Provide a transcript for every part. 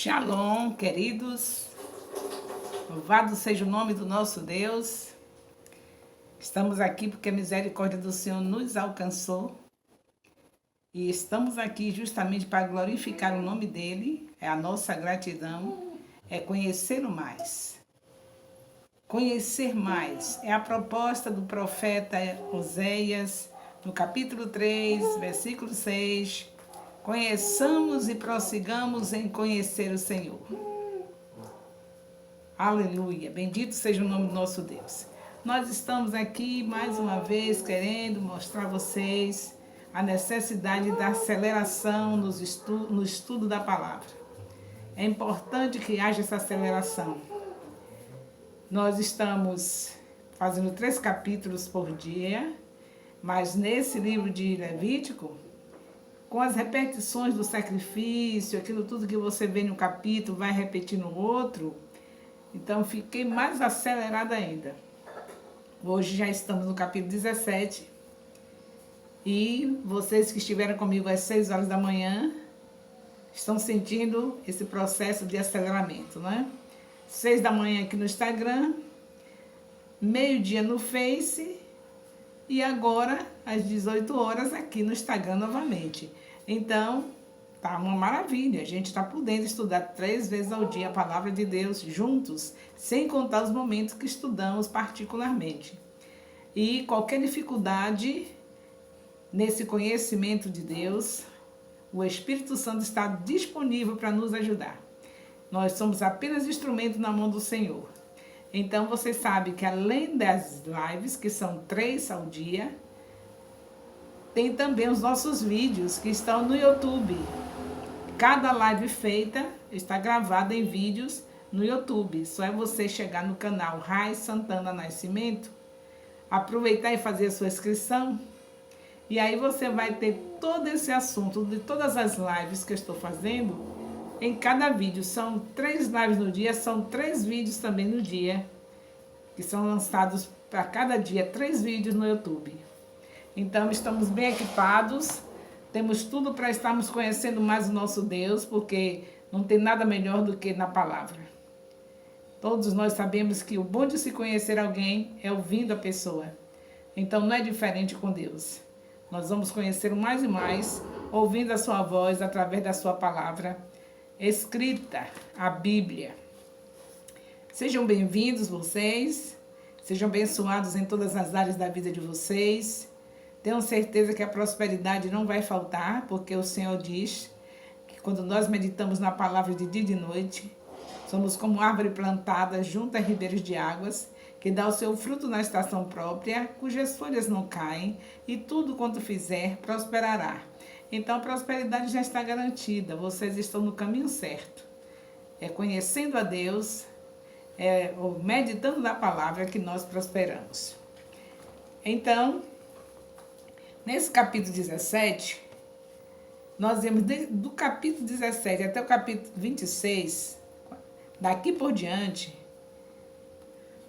Shalom, queridos. Louvado seja o nome do nosso Deus. Estamos aqui porque a misericórdia do Senhor nos alcançou. E estamos aqui justamente para glorificar o nome dEle. É a nossa gratidão. É conhecer o mais. Conhecer mais. É a proposta do profeta Oséias, no capítulo 3, versículo 6. Conheçamos e prossigamos em conhecer o Senhor. Aleluia, bendito seja o nome do nosso Deus. Nós estamos aqui mais uma vez querendo mostrar a vocês a necessidade da aceleração no estudo da palavra. É importante que haja essa aceleração. Nós estamos fazendo 3 capítulos por dia, mas nesse livro de Levítico, com as repetições do sacrifício, aquilo tudo que você vê no capítulo, vai repetir no outro. Então, fiquei mais acelerada ainda. Hoje já estamos no capítulo 17. E vocês que estiveram comigo às 6 horas da manhã, estão sentindo esse processo de aceleramento, né? 6 da manhã aqui no Instagram, meio-dia no Face, e agora, às 18 horas, aqui no Instagram novamente. Então, tá uma maravilha. A gente está podendo estudar 3 vezes ao dia a palavra de Deus juntos, sem contar os momentos que estudamos particularmente. E qualquer dificuldade nesse conhecimento de Deus, o Espírito Santo está disponível para nos ajudar. Nós somos apenas instrumento na mão do Senhor. Então, você sabe que além das lives, que são 3 ao dia, tem também os nossos vídeos que estão no YouTube. Cada live feita está gravada em vídeos no YouTube. Só é você chegar no canal Rai Santana Nascimento, aproveitar e fazer a sua inscrição. E aí você vai ter todo esse assunto de todas as lives que eu estou fazendo em cada vídeo. São 3 lives no dia, são 3 vídeos também no dia, que são lançados para cada dia 3 vídeos no YouTube. Então, estamos bem equipados, temos tudo para estarmos conhecendo mais o nosso Deus, porque não tem nada melhor do que na palavra. Todos nós sabemos que o bom de se conhecer alguém é ouvindo a pessoa. Então, não é diferente com Deus. Nós vamos conhecer mais e mais, ouvindo a sua voz através da sua palavra escrita, a Bíblia. Sejam bem-vindos vocês, sejam abençoados em todas as áreas da vida de vocês. Tenham certeza que a prosperidade não vai faltar, porque o Senhor diz que quando nós meditamos na palavra de dia e de noite, somos como árvore plantada junto a ribeiros de águas, que dá o seu fruto na estação própria, cujas folhas não caem, e tudo quanto fizer prosperará. Então a prosperidade já está garantida, vocês estão no caminho certo. É conhecendo a Deus, meditando na palavra que nós prosperamos. Então, nesse capítulo 17, nós vemos do capítulo 17 até o capítulo 26, daqui por diante,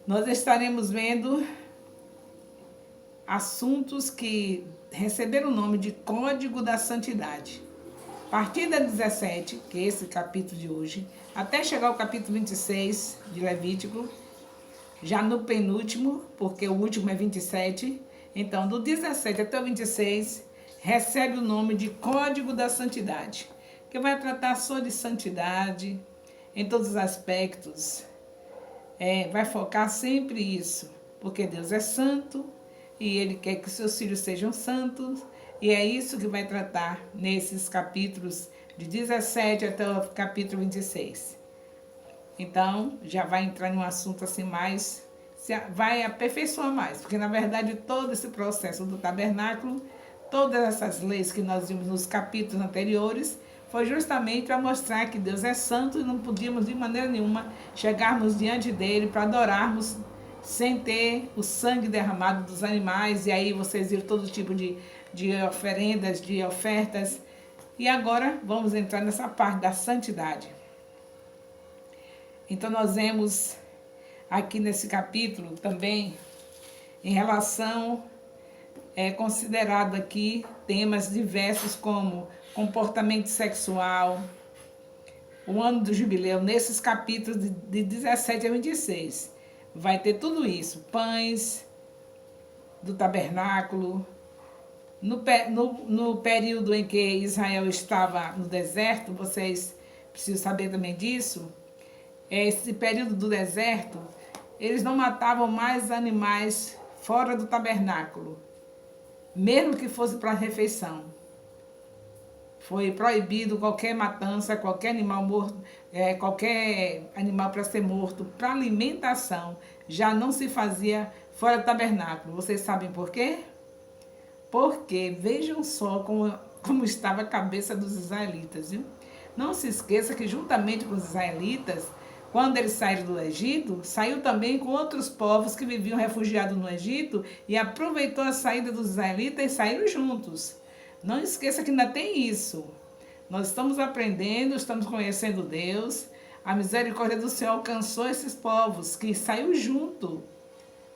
nós estaremos vendo assuntos que receberam o nome de Código da Santidade. A partir da 17, que é esse capítulo de hoje, até chegar ao capítulo 26 de Levítico, já no penúltimo, porque o último é 27, então do 17 até o 26, recebe o nome de Código da Santidade, que vai tratar só de santidade, em todos os aspectos. Vai focar sempre isso, porque Deus é santo, e Ele quer que os seus filhos sejam santos, e é isso que vai tratar nesses capítulos de 17 até o capítulo 26. Então, já vai entrar em um assunto assim mais, vai aperfeiçoar mais, porque na verdade todo esse processo do tabernáculo, todas essas leis que nós vimos nos capítulos anteriores, foi justamente para mostrar que Deus é santo e não podíamos de maneira nenhuma chegarmos diante dele para adorarmos sem ter o sangue derramado dos animais. E aí vocês viram todo tipo de oferendas, de ofertas. E agora vamos entrar nessa parte da santidade. Então nós vemos aqui nesse capítulo também, em relação, considerado aqui temas diversos como comportamento sexual, o ano do jubileu, nesses capítulos de 17 a 26. Vai ter tudo isso, pães do tabernáculo. No período em que Israel estava no deserto, vocês precisam saber também disso, esse período do deserto, eles não matavam mais animais fora do tabernáculo, mesmo que fosse para refeição. Foi proibido qualquer matança, qualquer animal morto, qualquer animal para ser morto, para alimentação, já não se fazia fora do tabernáculo. Vocês sabem por quê? Porque vejam só como estava a cabeça dos israelitas, viu? Não se esqueça que juntamente com os israelitas, quando eles saíram do Egito, saiu também com outros povos que viviam refugiados no Egito e aproveitou a saída dos israelitas e saíram juntos. Não esqueça que ainda tem isso. Nós estamos aprendendo, estamos conhecendo Deus. A misericórdia do Senhor alcançou esses povos que saiu junto.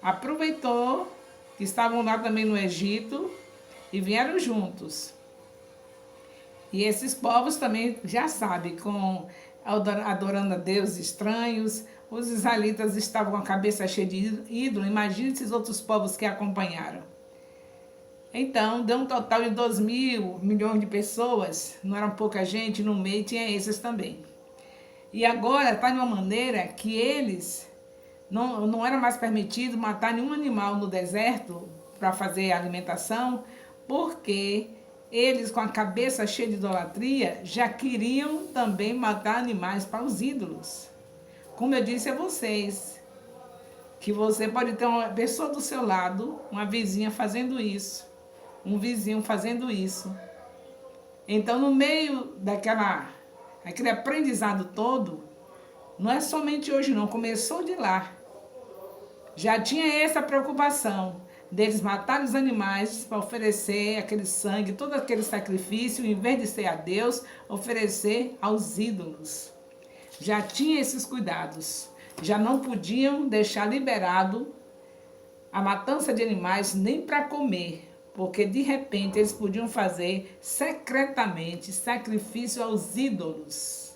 Aproveitou que estavam lá também no Egito e vieram juntos. E esses povos também já sabem, adorando a deuses estranhos, os israelitas estavam com a cabeça cheia de ídolo. Imagine esses outros povos que acompanharam. Então, deu um total de 2.000 milhões de pessoas, não era pouca gente, no meio tinha esses também. E agora está de uma maneira que eles não era mais permitido matar nenhum animal no deserto para fazer alimentação, porque eles, com a cabeça cheia de idolatria, já queriam também matar animais para os ídolos. Como eu disse a vocês, que você pode ter uma pessoa do seu lado, uma vizinha fazendo isso, um vizinho fazendo isso. Então, no meio daquele aprendizado todo, não é somente hoje não, começou de lá. Já tinha essa preocupação deles matarem os animais para oferecer aquele sangue, todo aquele sacrifício, em vez de ser a Deus, oferecer aos ídolos. Já tinha esses cuidados. Já não podiam deixar liberado a matança de animais nem para comer, porque de repente eles podiam fazer secretamente sacrifício aos ídolos.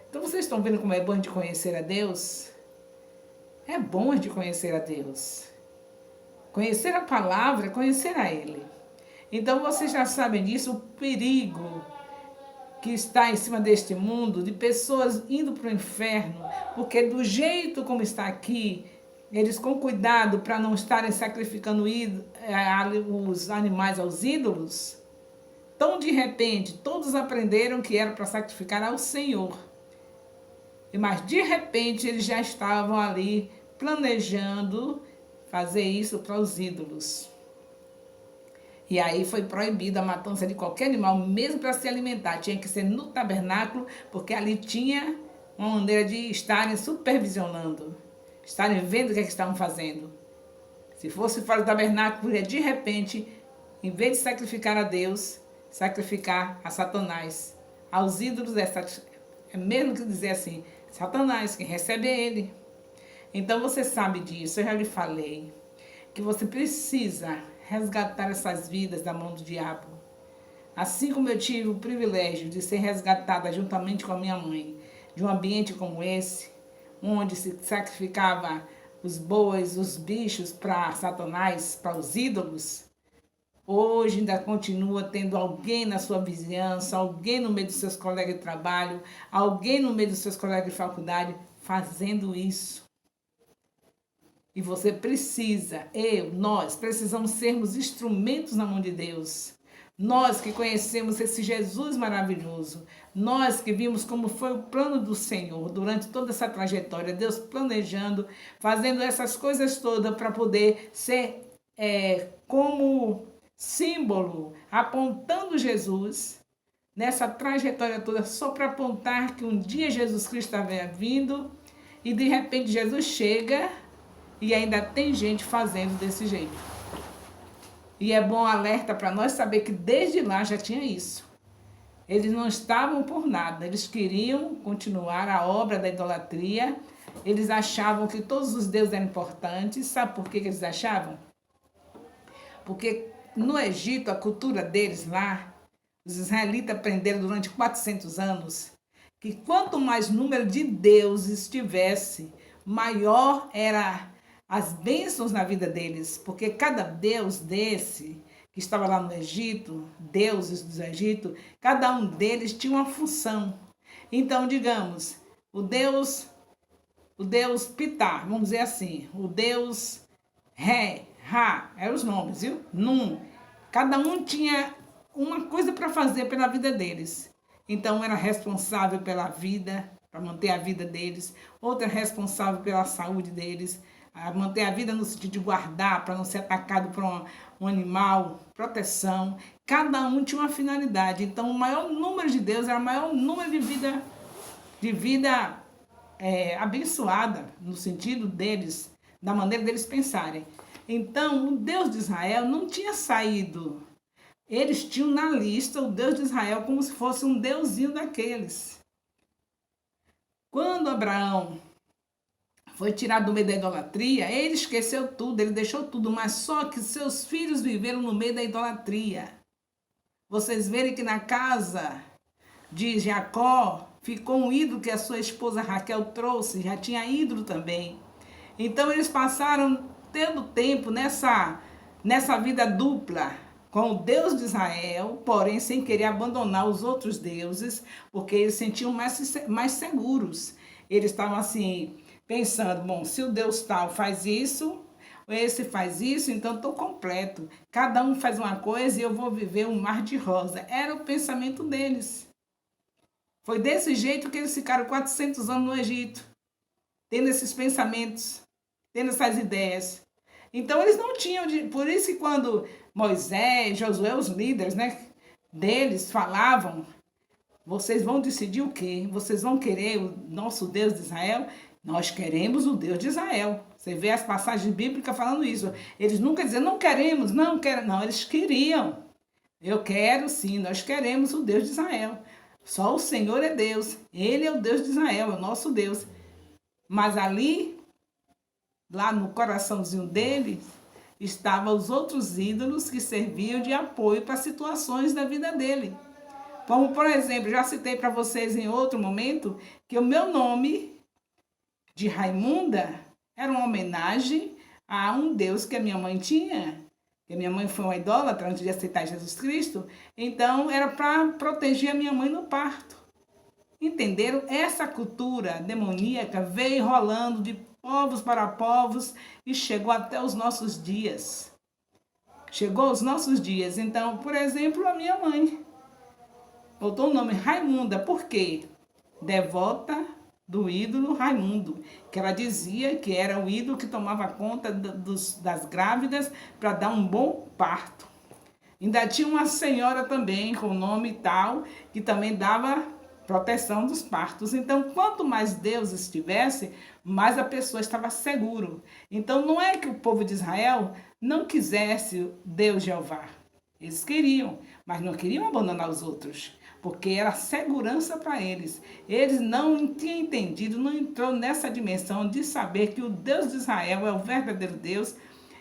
Então vocês estão vendo como é bom de conhecer a Deus? É bom de conhecer a Deus. Conhecer a palavra é conhecer a Ele. Então vocês já sabem disso, o perigo que está em cima deste mundo, de pessoas indo para o inferno, porque do jeito como está aqui, eles com cuidado para não estarem sacrificando os animais aos ídolos, então de repente todos aprenderam que era para sacrificar ao Senhor. Mas de repente eles já estavam ali planejando fazer isso para os ídolos. E aí foi proibida a matança de qualquer animal, mesmo para se alimentar. Tinha que ser no tabernáculo, porque ali tinha uma maneira de estarem supervisionando, estarem vendo o que estavam fazendo. Se fosse fora do tabernáculo, de repente, em vez de sacrificar a Deus, sacrificar a Satanás. Aos ídolos é mesmo que dizer assim, Satanás, quem recebe é ele. Então você sabe disso, eu já lhe falei, que você precisa resgatar essas vidas da mão do diabo. Assim como eu tive o privilégio de ser resgatada juntamente com a minha mãe, de um ambiente como esse, onde se sacrificava os bois, os bichos para Satanás, para os ídolos, hoje ainda continua tendo alguém na sua vizinhança, alguém no meio dos seus colegas de trabalho, alguém no meio dos seus colegas de faculdade fazendo isso. E você precisa, nós precisamos sermos instrumentos na mão de Deus. Nós que conhecemos esse Jesus maravilhoso, nós que vimos como foi o plano do Senhor durante toda essa trajetória, Deus planejando, fazendo essas coisas todas para poder ser como símbolo, apontando Jesus nessa trajetória toda, só para apontar que um dia Jesus Cristo estava vindo e de repente Jesus chega e ainda tem gente fazendo desse jeito. E é bom alerta para nós saber que desde lá já tinha isso. Eles não estavam por nada, eles queriam continuar a obra da idolatria, eles achavam que todos os deuses eram importantes. Sabe por que eles achavam? Porque no Egito, a cultura deles lá, os israelitas aprenderam durante 400 anos que quanto mais número de deuses tivesse, maior era as bênçãos na vida deles, porque cada deus desse que estava lá no Egito, deuses do Egito, cada um deles tinha uma função. Então, digamos, o deus Pitá, vamos dizer assim, o deus Ré, Ra, eram os nomes, viu? Num. Cada um tinha uma coisa para fazer pela vida deles. Então, um era responsável pela vida, para manter a vida deles. Outro é responsável pela saúde deles, a manter a vida no sentido de guardar, para não ser atacado por um animal, proteção. Cada um tinha uma finalidade. Então, o maior número de Deus era o maior número de vida abençoada, no sentido deles, da maneira deles pensarem. Então, o Deus de Israel não tinha saído. Eles tinham na lista o Deus de Israel como se fosse um deusinho daqueles. Quando Abraão foi tirado do meio da idolatria, ele esqueceu tudo, ele deixou tudo, mas só que seus filhos viveram no meio da idolatria. Vocês verem que na casa de Jacó ficou um ídolo que a sua esposa Raquel trouxe, já tinha ídolo também. Então eles passaram tendo tempo nessa vida dupla com o Deus de Israel, porém sem querer abandonar os outros deuses, porque eles se sentiam mais seguros. Eles estavam assim, pensando, bom, se o Deus tal faz isso, esse faz isso, então estou completo. Cada um faz uma coisa e eu vou viver um mar de rosa. Era o pensamento deles. Foi desse jeito que eles ficaram 400 anos no Egito, tendo esses pensamentos, tendo essas ideias. Então eles não tinham, por isso que quando Moisés, Josué, os líderes, né, deles falavam, vocês vão decidir o quê? Vocês vão querer o nosso Deus de Israel? Nós queremos o Deus de Israel. Você vê as passagens bíblicas falando isso. Eles nunca diziam, não queremos, não querem. Não, eles queriam. Eu quero sim, nós queremos o Deus de Israel. Só o Senhor é Deus. Ele é o Deus de Israel, é o nosso Deus. Mas ali, lá no coraçãozinho dele, estavam os outros ídolos que serviam de apoio para situações da vida dele. Como, por exemplo, já citei para vocês em outro momento, que o meu nome de Raimunda era uma homenagem a um Deus que a minha mãe tinha, que a minha mãe foi uma idólatra antes de aceitar Jesus Cristo, então era para proteger a minha mãe no parto. Entenderam? Essa cultura demoníaca veio rolando de povos para povos e chegou até os nossos dias. Chegou aos nossos dias. Então, por exemplo, a minha mãe botou o nome Raimunda. Por quê? Devota do ídolo Raimundo, que ela dizia que era o ídolo que tomava conta das grávidas para dar um bom parto. Ainda tinha uma senhora também com o nome tal, que também dava proteção dos partos. Então, quanto mais Deus estivesse, mais a pessoa estava seguro. Então, não é que o povo de Israel não quisesse Deus Jeová. Eles queriam, mas não queriam abandonar os outros, porque era segurança para eles. Eles não tinham entendido, não entrou nessa dimensão de saber que o Deus de Israel é o verdadeiro Deus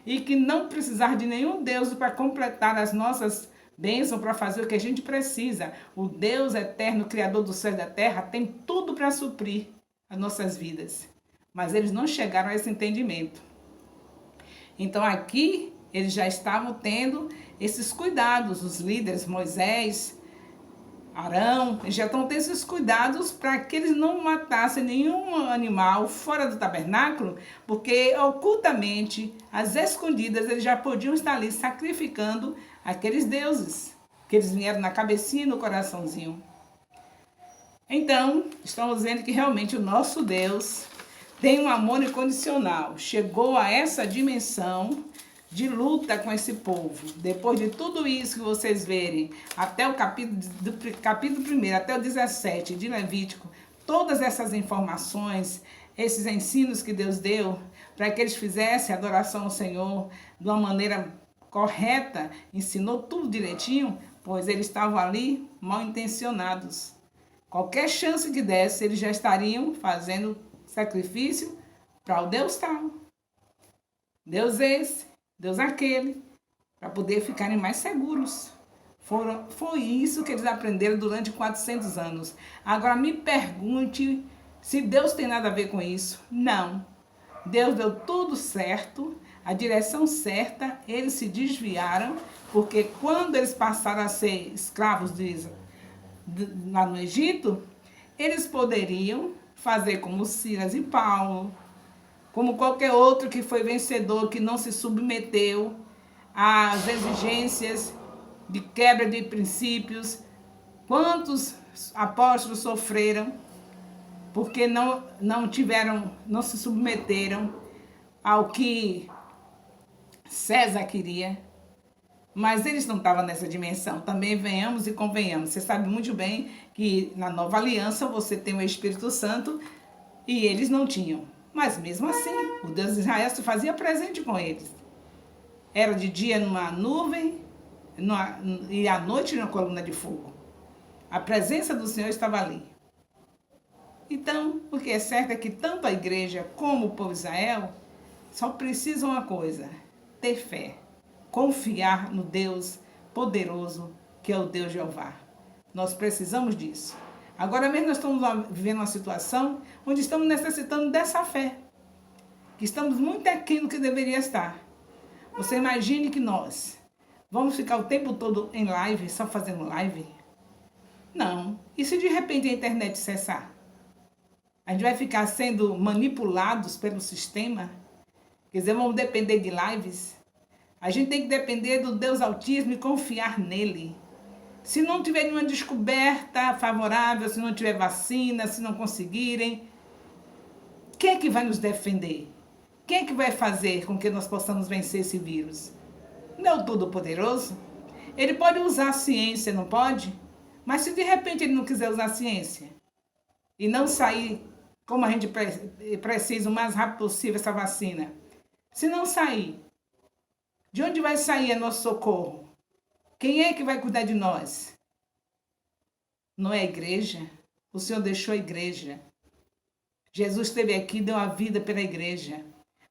e que não precisar de nenhum Deus para completar as nossas bênçãos, para fazer o que a gente precisa. O Deus eterno, Criador do céu e da terra, tem tudo para suprir as nossas vidas. Mas eles não chegaram a esse entendimento. Então aqui eles já estavam tendo esses cuidados, os líderes, Moisés, Arão, eles já estão tendo esses cuidados para que eles não matassem nenhum animal fora do tabernáculo, porque ocultamente, às escondidas, eles já podiam estar ali sacrificando aqueles deuses, que eles vieram na cabecinha e no coraçãozinho. Então, estamos vendo que realmente o nosso Deus tem um amor incondicional, chegou a essa dimensão de luta com esse povo. Depois de tudo isso que vocês verem, até o capítulo 1 até o 17 de Levítico, todas essas informações, esses ensinos que Deus deu para que eles fizessem adoração ao Senhor de uma maneira correta, ensinou tudo direitinho, pois eles estavam ali mal intencionados. Qualquer chance que desse, eles já estariam fazendo sacrifício para o Deus tal. Deus esse, Deus aquele, para poder ficarem mais seguros. Foi isso que eles aprenderam durante 400 anos. Agora me pergunte se Deus tem nada a ver com isso. Não. Deus deu tudo certo, a direção certa, eles se desviaram, porque quando eles passaram a ser escravos lá no Egito, eles poderiam fazer como Silas e Paulo, como qualquer outro que foi vencedor, que não se submeteu às exigências de quebra de princípios. Quantos apóstolos sofreram porque não se submeteram ao que César queria? Mas eles não estavam nessa dimensão. Também venhamos e convenhamos. Você sabe muito bem que na nova aliança você tem o Espírito Santo e eles não tinham. Mas mesmo assim, o Deus de Israel se fazia presente com eles. Era de dia numa nuvem e à noite numa coluna de fogo. A presença do Senhor estava ali. Então, o que é certo é que tanto a igreja como o povo de Israel só precisam uma coisa: ter fé. Confiar no Deus poderoso, que é o Deus Jeová. Nós precisamos disso. Agora mesmo nós estamos vivendo uma situação onde estamos necessitando dessa fé. Que estamos muito aquém do que deveria estar. Você imagine que nós vamos ficar o tempo todo em live, só fazendo live? Não. E se de repente a internet cessar? A gente vai ficar sendo manipulados pelo sistema? Quer dizer, vamos depender de lives? A gente tem que depender do Deus Altíssimo e confiar nele. Se não tiver nenhuma descoberta favorável, se não tiver vacina, se não conseguirem, quem é que vai nos defender? Quem é que vai fazer com que nós possamos vencer esse vírus? Não é o Todo-Poderoso? Ele pode usar a ciência, não pode? Mas se de repente ele não quiser usar a ciência e não sair como a gente precisa o mais rápido possível essa vacina, se não sair, de onde vai sair nosso socorro? Quem é que vai cuidar de nós? Não é a igreja? O Senhor deixou a igreja. Jesus esteve aqui, deu a vida pela igreja.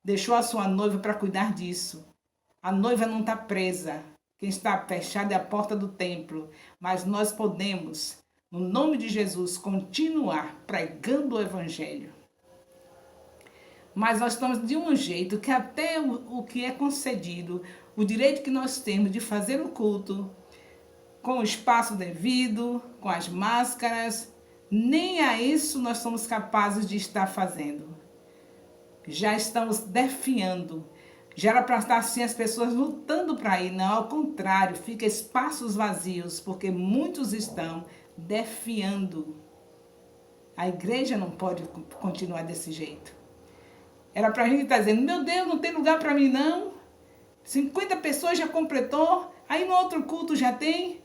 Deixou a sua noiva para cuidar disso. A noiva não está presa. Quem está fechado é a porta do templo. Mas nós podemos, no nome de Jesus, continuar pregando o evangelho. Mas nós estamos de um jeito que até o que é concedido, o direito que nós temos de fazer o culto, com o espaço devido, com as máscaras, nem a isso nós somos capazes de estar fazendo. Já estamos defiando. Já era para estar assim as pessoas lutando para ir. Não, ao contrário, fica espaços vazios, porque muitos estão defiando. A igreja não pode continuar desse jeito. Era para a gente estar dizendo, meu Deus, não tem lugar para mim não. 50 pessoas já completou, aí no outro culto já tem.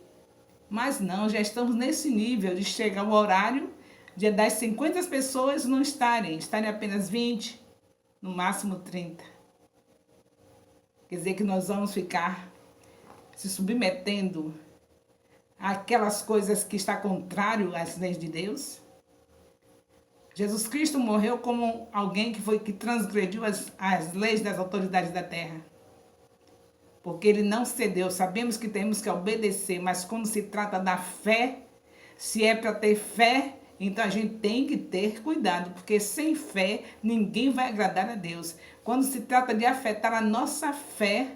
Mas não, já estamos nesse nível de chegar o horário de das 50 pessoas não estarem apenas 20, no máximo 30. Quer dizer que nós vamos ficar se submetendo àquelas coisas que está contrário às leis de Deus? Jesus Cristo morreu como alguém que transgrediu as leis das autoridades da terra. Porque ele não cedeu. Sabemos que temos que obedecer, mas quando se trata da fé, se é para ter fé, então a gente tem que ter cuidado, porque sem fé ninguém vai agradar a Deus. Quando se trata de afetar a nossa fé,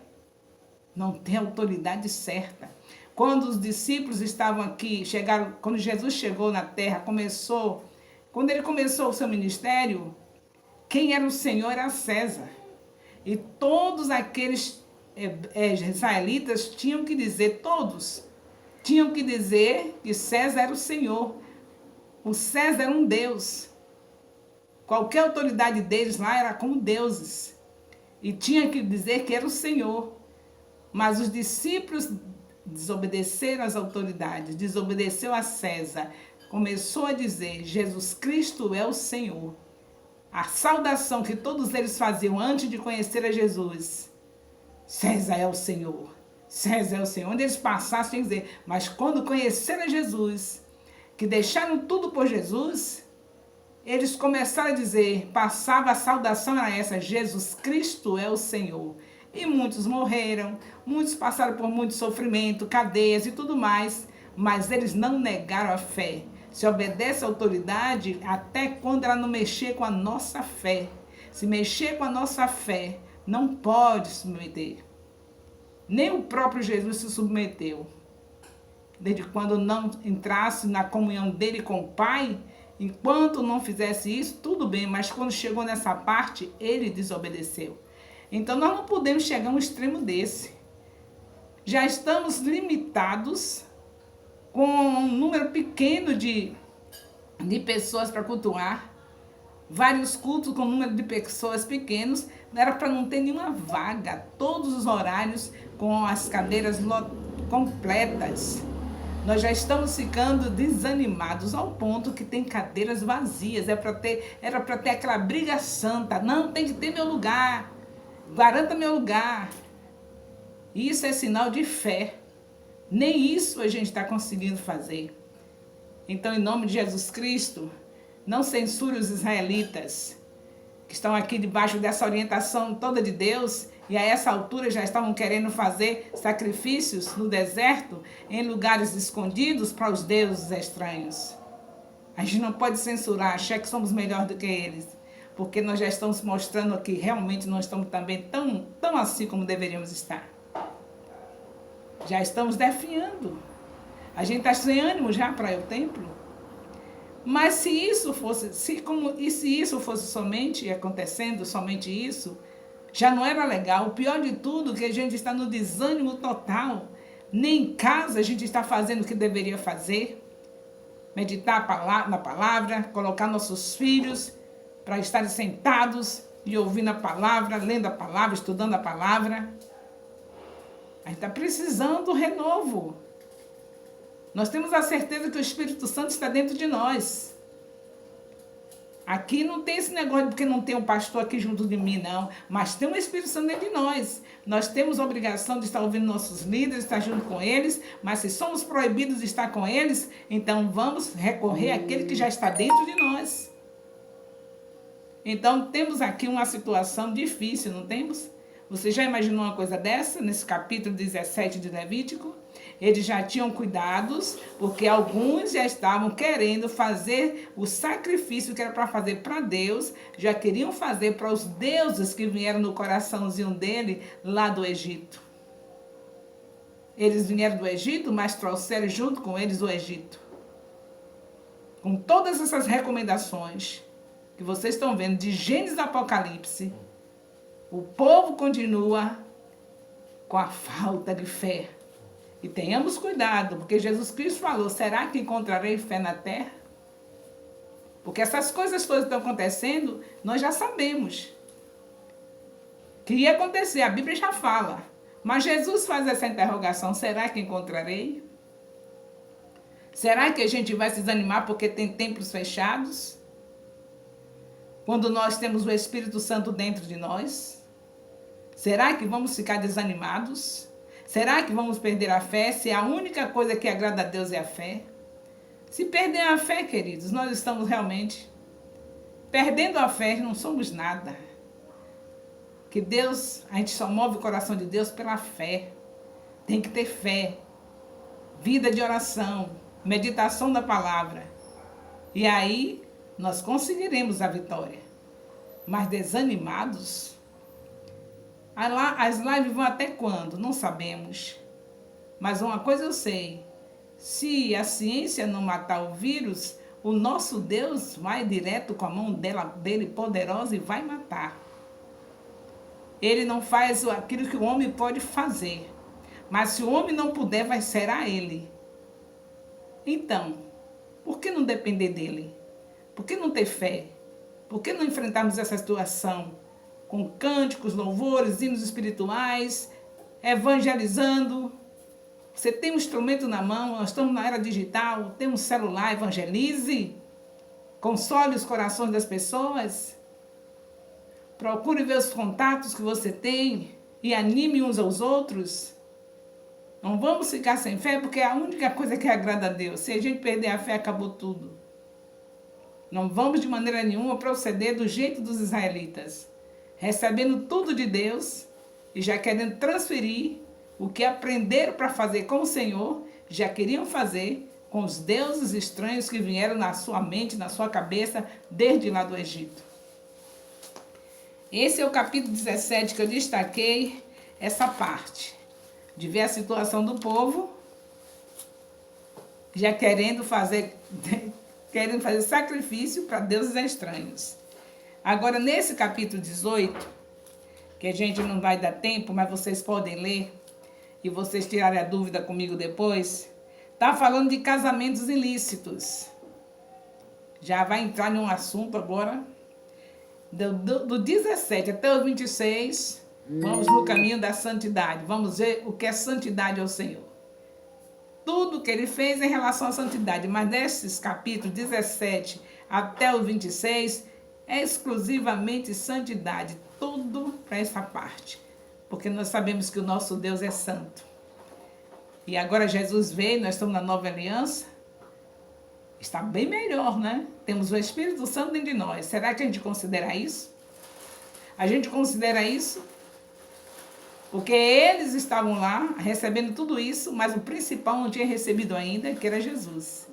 não tem autoridade certa. Quando os discípulos estavam aqui, quando Jesus chegou na terra, quando ele começou o seu ministério, quem era o Senhor era César. E todos aqueles israelitas tinham que dizer, todos, tinham que dizer que César era o Senhor. O César era um Deus. Qualquer autoridade deles lá era como deuses. E tinha que dizer que era o Senhor. Mas os discípulos desobedeceram às autoridades, desobedeceu a César. Começou a dizer, Jesus Cristo é o Senhor. A saudação que todos eles faziam antes de conhecer a Jesus. César é o Senhor. César é o Senhor. Onde eles passassem, tinha que dizer, mas quando conheceram a Jesus, que deixaram tudo por Jesus, eles começaram a dizer, passava a saudação era essa, Jesus Cristo é o Senhor. E muitos morreram, muitos passaram por muito sofrimento, cadeias e tudo mais, mas eles não negaram a fé. Se obedece à autoridade até quando ela não mexer com a nossa fé. Se mexer com a nossa fé, não pode se submeter. Nem o próprio Jesus se submeteu. Desde quando não entrasse na comunhão dele com o Pai, enquanto não fizesse isso, tudo bem, mas quando chegou nessa parte, ele desobedeceu. Então nós não podemos chegar a um extremo desse. Já estamos limitados com um número pequeno de pessoas para cultuar. Vários cultos com número de pessoas pequenos, era para não ter nenhuma vaga, todos os horários com as cadeiras completas. Nós já estamos ficando desanimados ao ponto que tem cadeiras vazias. Era para ter aquela briga santa. Não, tem que ter meu lugar. Garanta meu lugar. Isso é sinal de fé. Nem isso a gente está conseguindo fazer. Então, em nome de Jesus Cristo, não censure os israelitas que estão aqui debaixo dessa orientação toda de Deus e a essa altura já estavam querendo fazer sacrifícios no deserto, em lugares escondidos para os deuses estranhos. A gente não pode censurar, achar que somos melhor do que eles, porque nós já estamos mostrando que realmente não estamos também tão assim como deveríamos estar. Já estamos definhando. A gente está sem ânimo já para ir ao templo. Mas se isso fosse somente acontecendo, somente isso, já não era legal. O pior de tudo é que a gente está no desânimo total. Nem em casa a gente está fazendo o que deveria fazer. Meditar na palavra, colocar nossos filhos para estarem sentados e ouvindo a palavra, lendo a palavra, estudando a palavra. A gente está precisando do renovo. Nós temos a certeza que o Espírito Santo está dentro de nós. Aqui não tem esse negócio porque não tem um pastor aqui junto de mim, não. Mas tem um Espírito Santo dentro de nós. Nós temos a obrigação de estar ouvindo nossos líderes, estar junto com eles. Mas se somos proibidos de estar com eles, então vamos recorrer àquele que já está dentro de nós. Então temos aqui uma situação difícil, não temos? Você já imaginou uma coisa dessa, nesse capítulo 17 de Levítico? Eles já tinham cuidados, porque alguns já estavam querendo fazer o sacrifício que era para fazer para Deus, já queriam fazer para os deuses que vieram no coraçãozinho dele lá do Egito. Eles vieram do Egito, mas trouxeram junto com eles o Egito. Com todas essas recomendações que vocês estão vendo, de Gênesis a Apocalipse, o povo continua com a falta de fé. E tenhamos cuidado, porque Jesus Cristo falou, será que encontrarei fé na terra? Porque essas coisas todas estão acontecendo, nós já sabemos que ia acontecer, a Bíblia já fala. Mas Jesus faz essa interrogação, será que encontrarei? Será que a gente vai se desanimar porque tem templos fechados? Quando nós temos o Espírito Santo dentro de nós? Será que vamos ficar desanimados? Será que vamos perder a fé se a única coisa que agrada a Deus é a fé? Se perder a fé, queridos, nós estamos realmente perdendo a fé, não somos nada. Que Deus, a gente só move o coração de Deus pela fé. Tem que ter fé. Vida de oração, meditação da palavra. E aí nós conseguiremos a vitória. Mas desanimados? As lives vão até quando? Não sabemos. Mas uma coisa eu sei. Se a ciência não matar o vírus, o nosso Deus vai direto com a mão dele poderosa e vai matar. Ele não faz aquilo que o homem pode fazer. Mas se o homem não puder, será ele. Então, por que não depender dele? Por que não ter fé? Por que não enfrentarmos essa situação? Com cânticos, louvores, hinos espirituais, evangelizando. Você tem um instrumento na mão, nós estamos na era digital, tem um celular, evangelize. Console os corações das pessoas. Procure ver os contatos que você tem e anime uns aos outros. Não vamos ficar sem fé, porque é a única coisa que agrada a Deus. Se a gente perder a fé, acabou tudo. Não vamos de maneira nenhuma proceder do jeito dos israelitas. Recebendo tudo de Deus, e já querendo transferir o que aprenderam para fazer com o Senhor, já queriam fazer com os deuses estranhos que vieram na sua mente, na sua cabeça, desde lá do Egito. Esse é o capítulo 17 que eu destaquei, essa parte, de ver a situação do povo, já querendo fazer sacrifício para deuses estranhos. Agora, nesse capítulo 18, que a gente não vai dar tempo, mas vocês podem ler, e vocês tirarem a dúvida comigo depois, está falando de casamentos ilícitos. Já vai entrar num assunto agora, do 17 até o 26, vamos no caminho da santidade. Vamos ver o que é santidade ao Senhor. Tudo que ele fez em relação à santidade, mas nesses capítulos 17 até o 26, é exclusivamente santidade. Tudo para essa parte. Porque nós sabemos que o nosso Deus é santo. E agora Jesus veio, nós estamos na nova aliança. Está bem melhor, né? Temos o Espírito Santo dentro de nós. Será que a gente considera isso? A gente considera isso? Porque eles estavam lá recebendo tudo isso, mas o principal não tinha recebido ainda, que era Jesus.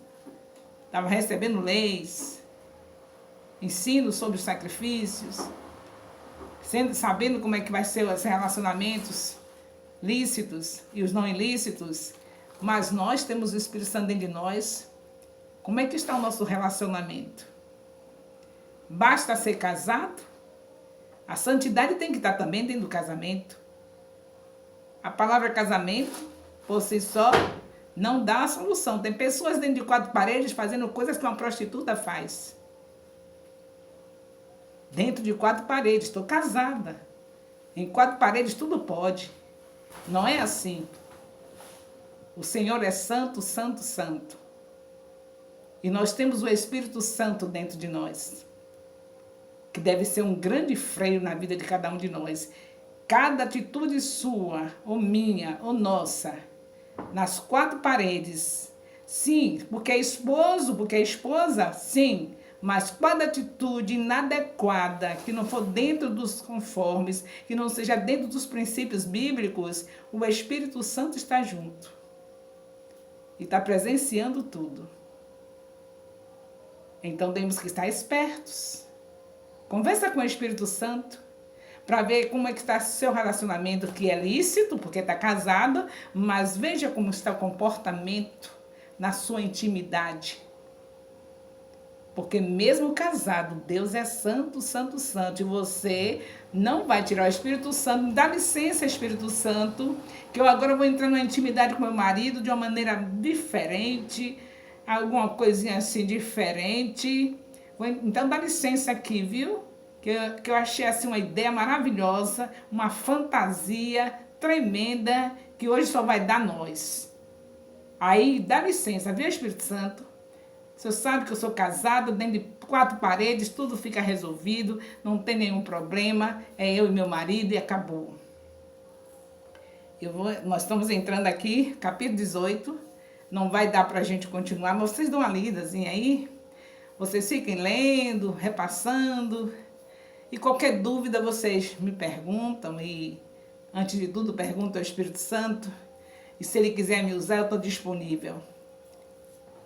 Estava recebendo leis, ensino sobre os sacrifícios, sabendo como é que vai ser os relacionamentos lícitos e os não ilícitos. Mas nós temos o Espírito Santo dentro de nós. Como é que está o nosso relacionamento? Basta ser casado? A santidade tem que estar também dentro do casamento. A palavra casamento, por si só, não dá a solução. Tem pessoas dentro de 4 paredes fazendo coisas que uma prostituta faz. Dentro de 4 paredes, estou casada. Em 4 paredes tudo pode. Não é assim. O Senhor é santo, santo, santo. E nós temos o Espírito Santo dentro de nós, que deve ser um grande freio na vida de cada um de nós. Cada atitude sua, ou minha, ou nossa, nas 4 paredes, sim, porque é esposo, porque é esposa, sim, mas cada atitude inadequada, que não for dentro dos conformes, que não seja dentro dos princípios bíblicos, o Espírito Santo está junto. E está presenciando tudo. Então temos que estar espertos. Conversa com o Espírito Santo para ver como é que está seu relacionamento, que é lícito, porque está casado, mas veja como está o comportamento na sua intimidade. Porque mesmo casado, Deus é santo, santo, santo. E você não vai tirar o Espírito Santo. Dá licença, Espírito Santo, que eu agora vou entrar na intimidade com meu marido de uma maneira diferente, alguma coisinha assim diferente. Então dá licença aqui, viu? Que eu achei assim uma ideia maravilhosa, uma fantasia tremenda, que hoje só vai dar nós. Aí dá licença, viu, Espírito Santo? O senhor sabe que eu sou casada, dentro de 4 paredes, tudo fica resolvido, não tem nenhum problema, é eu e meu marido e acabou. Nós estamos entrando aqui, capítulo 18, não vai dar para a gente continuar, mas vocês dão uma lidazinha aí, vocês fiquem lendo, repassando, e qualquer dúvida vocês me perguntam, e antes de tudo perguntam ao Espírito Santo, e se ele quiser me usar, eu estou disponível.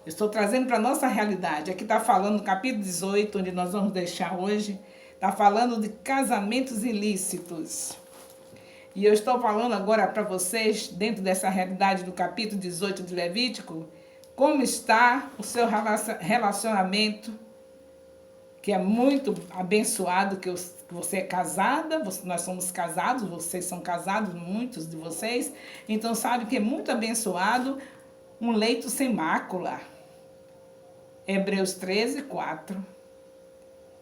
Eu estou trazendo para a nossa realidade. Aqui está falando no capítulo 18, onde nós vamos deixar hoje, está falando de casamentos ilícitos. E eu estou falando agora para vocês, dentro dessa realidade do capítulo 18 de Levítico, como está o seu relacionamento, que é muito abençoado, que você é casada, nós somos casados, vocês são casados, muitos de vocês, então sabe que é muito abençoado um leito sem mácula. Hebreus 13, 4.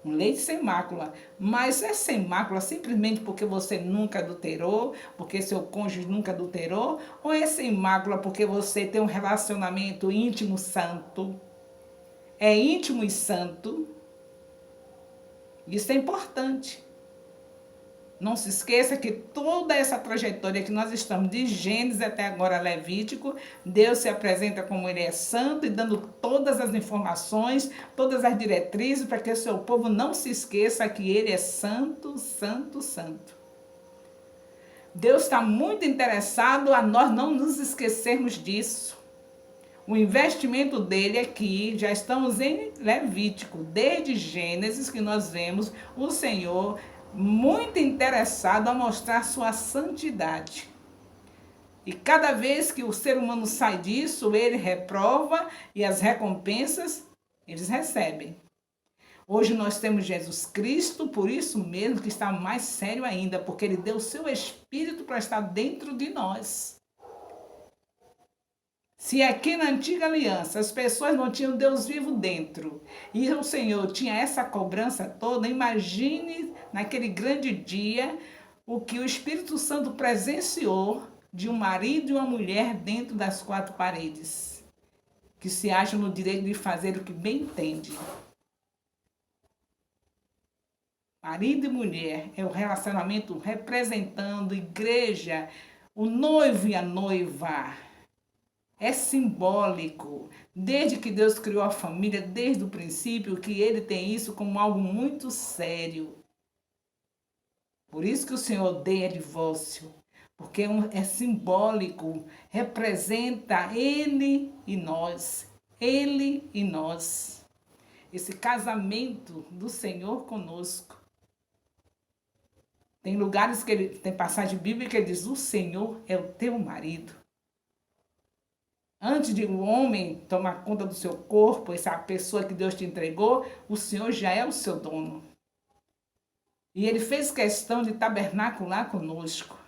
Um leite sem mácula. Mas é sem mácula simplesmente porque você nunca adulterou, porque seu cônjuge nunca adulterou? Ou é sem mácula porque você tem um relacionamento íntimo santo? É íntimo e santo? Isso é importante. Não se esqueça que toda essa trajetória que nós estamos, de Gênesis até agora Levítico, Deus se apresenta como Ele é santo e dando todas as informações, todas as diretrizes, para que o seu povo não se esqueça que Ele é santo, santo, santo. Deus está muito interessado a nós não nos esquecermos disso. O investimento dele aqui, já estamos em Levítico, desde Gênesis que nós vemos o Senhor muito interessado a mostrar sua santidade. E cada vez que o ser humano sai disso, ele reprova e as recompensas eles recebem. Hoje nós temos Jesus Cristo, por isso mesmo que está mais sério ainda, porque ele deu o seu Espírito para estar dentro de nós. Se aqui na antiga aliança as pessoas não tinham Deus vivo dentro e o Senhor tinha essa cobrança toda, imagine naquele grande dia o que o Espírito Santo presenciou de um marido e uma mulher dentro das quatro paredes, que se acham no direito de fazer o que bem entende. Marido e mulher é o relacionamento representando igreja, o noivo e a noiva. É simbólico, desde que Deus criou a família, desde o princípio, que ele tem isso como algo muito sério. Por isso que o Senhor odeia divórcio, porque é simbólico, representa ele e nós, ele e nós. Esse casamento do Senhor conosco. Tem lugares que tem passagem bíblica que ele diz, o Senhor é o teu marido. Antes de um homem tomar conta do seu corpo, essa pessoa que Deus te entregou, o Senhor já é o seu dono. E ele fez questão de tabernacular conosco.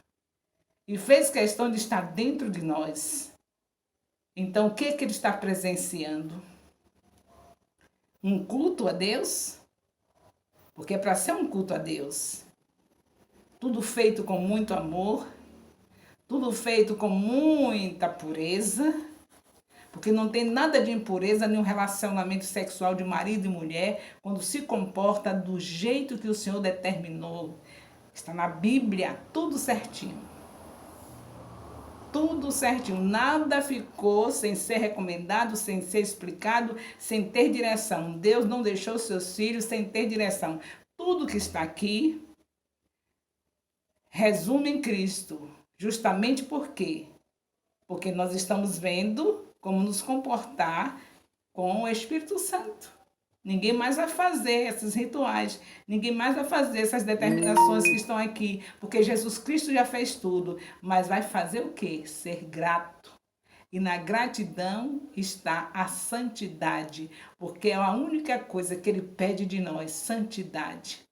E fez questão de estar dentro de nós. Então, o que ele está presenciando? Um culto a Deus? Porque para ser um culto a Deus, tudo feito com muito amor, tudo feito com muita pureza, porque não tem nada de impureza em um relacionamento sexual de marido e mulher, quando se comporta do jeito que o Senhor determinou. Está na Bíblia, tudo certinho. Tudo certinho. Nada ficou sem ser recomendado, sem ser explicado, sem ter direção. Deus não deixou seus filhos sem ter direção. Tudo que está aqui resume em Cristo. Justamente por quê? Porque nós estamos vendo como nos comportar com o Espírito Santo. Ninguém mais vai fazer esses rituais, ninguém mais vai fazer essas determinações que estão aqui, porque Jesus Cristo já fez tudo, mas vai fazer o quê? Ser grato. E na gratidão está a santidade, porque é a única coisa que ele pede de nós, santidade.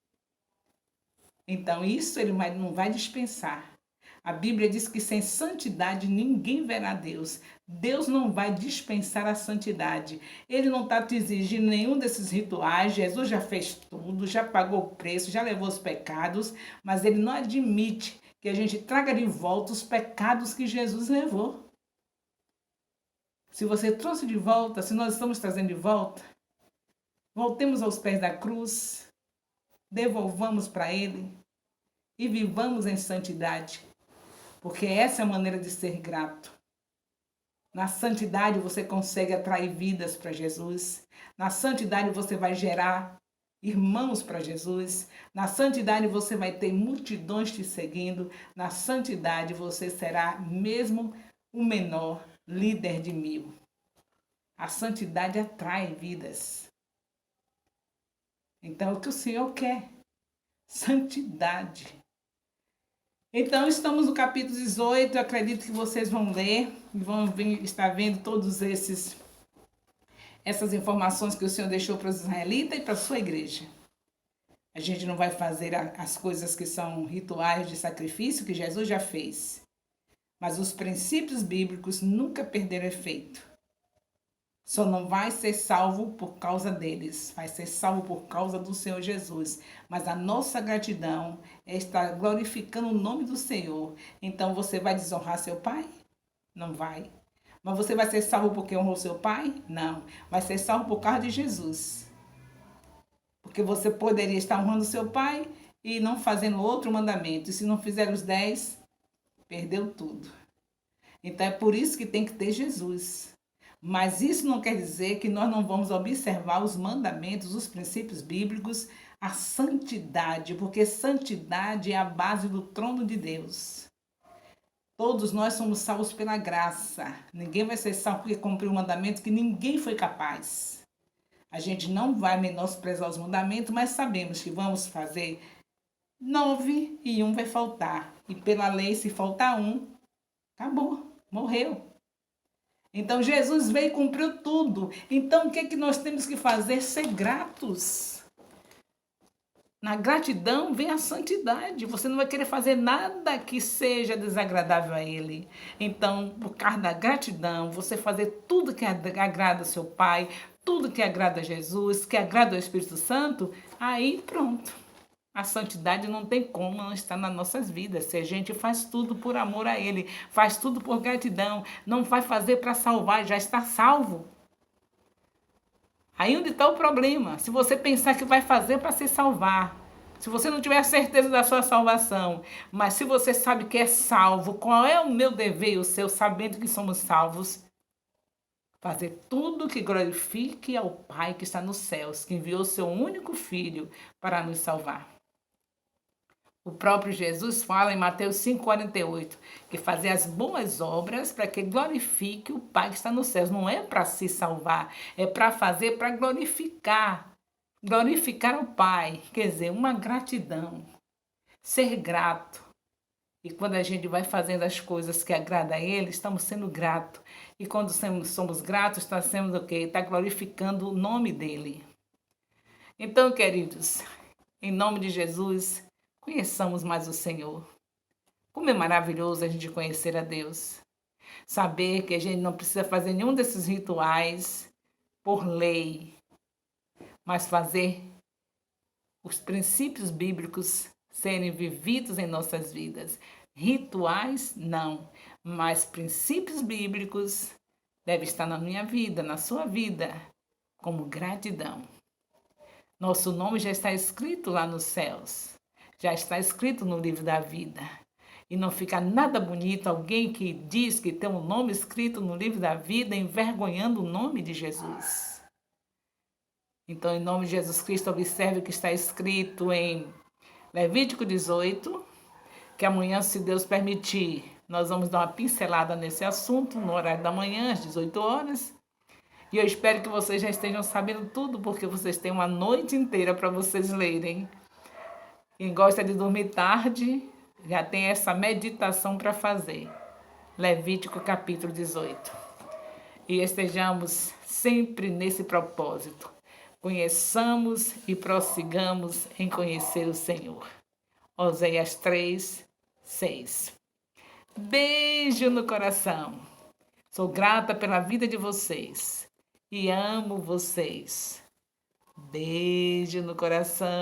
Então isso ele não vai dispensar. A Bíblia diz que sem santidade ninguém verá Deus. Deus não vai dispensar a santidade. Ele não está te exigindo nenhum desses rituais. Jesus já fez tudo, já pagou o preço, já levou os pecados, mas ele não admite que a gente traga de volta os pecados que Jesus levou. Se você trouxe de volta, se nós estamos trazendo de volta, voltemos aos pés da cruz, devolvamos para ele e vivamos em santidade. Porque essa é a maneira de ser grato. Na santidade você consegue atrair vidas para Jesus. Na santidade você vai gerar irmãos para Jesus. Na santidade você vai ter multidões te seguindo. Na santidade você será mesmo o menor líder de 1000. A santidade atrai vidas. Então, o que o Senhor quer? Santidade. Então, estamos no capítulo 18, eu acredito que vocês vão ler e vão estar vendo todas essas informações que o Senhor deixou para os israelitas e para a sua igreja. A gente não vai fazer as coisas que são rituais de sacrifício, que Jesus já fez. Mas os princípios bíblicos nunca perderam efeito. Só não vai ser salvo por causa deles, vai ser salvo por causa do Senhor Jesus. Mas a nossa gratidão é estar glorificando o nome do Senhor. Então você vai desonrar seu pai? Não vai. Mas você vai ser salvo porque honrou seu pai? Não. Vai ser salvo por causa de Jesus. Porque você poderia estar honrando seu pai e não fazendo outro mandamento. E se não fizer os 10, perdeu tudo. Então é por isso que tem que ter Jesus. Mas isso não quer dizer que nós não vamos observar os mandamentos, os princípios bíblicos, a santidade, porque santidade é a base do trono de Deus. Todos nós somos salvos pela graça. Ninguém vai ser salvo porque cumpriu um mandamento que ninguém foi capaz. A gente não vai menosprezar os mandamentos, mas sabemos que vamos fazer 9 e um vai faltar. E pela lei, se faltar um, acabou, morreu. Então Jesus veio e cumpriu tudo. Então o que é que nós temos que fazer? Ser gratos. Na gratidão vem a santidade. Você não vai querer fazer nada que seja desagradável a Ele. Então, por causa da gratidão, você fazer tudo que agrada seu Pai, tudo que agrada a Jesus, que agrada ao Espírito Santo, aí pronto. A santidade não tem como não estar nas nossas vidas. Se a gente faz tudo por amor a Ele, faz tudo por gratidão, não vai fazer para salvar, já está salvo. Aí onde está o problema? Se você pensar que vai fazer para se salvar, se você não tiver certeza da sua salvação, mas se você sabe que é salvo, qual é o meu dever e o seu, sabendo que somos salvos? Fazer tudo que glorifique ao Pai que está nos céus, que enviou seu único Filho para nos salvar. O próprio Jesus fala em Mateus 5,48 que fazer as boas obras para que glorifique o Pai que está nos céus. Não é para se salvar, é para fazer para glorificar. Glorificar o Pai, quer dizer, uma gratidão. Ser grato. E quando a gente vai fazendo as coisas que agradam a Ele, estamos sendo gratos. E quando somos gratos, está sendo o quê? Está glorificando o nome dEle. Então, queridos, em nome de Jesus, conheçamos mais o Senhor. Como é maravilhoso a gente conhecer a Deus. Saber que a gente não precisa fazer nenhum desses rituais por lei, mas fazer os princípios bíblicos serem vividos em nossas vidas. Rituais, não, mas princípios bíblicos devem estar na minha vida, na sua vida, como gratidão. Nosso nome já está escrito lá nos céus. Já está escrito no livro da vida. E não fica nada bonito alguém que diz que tem um nome escrito no livro da vida envergonhando o nome de Jesus. Então, em nome de Jesus Cristo, observe o que está escrito em Levítico 18, que amanhã, se Deus permitir, nós vamos dar uma pincelada nesse assunto no horário da manhã, às 18 horas. E eu espero que vocês já estejam sabendo tudo, porque vocês têm uma noite inteira para vocês lerem. Quem gosta de dormir tarde, já tem essa meditação para fazer. Levítico capítulo 18. E estejamos sempre nesse propósito. Conheçamos e prossigamos em conhecer o Senhor. Oséias 3, 6. Beijo no coração. Sou grata pela vida de vocês e amo vocês. Beijo no coração.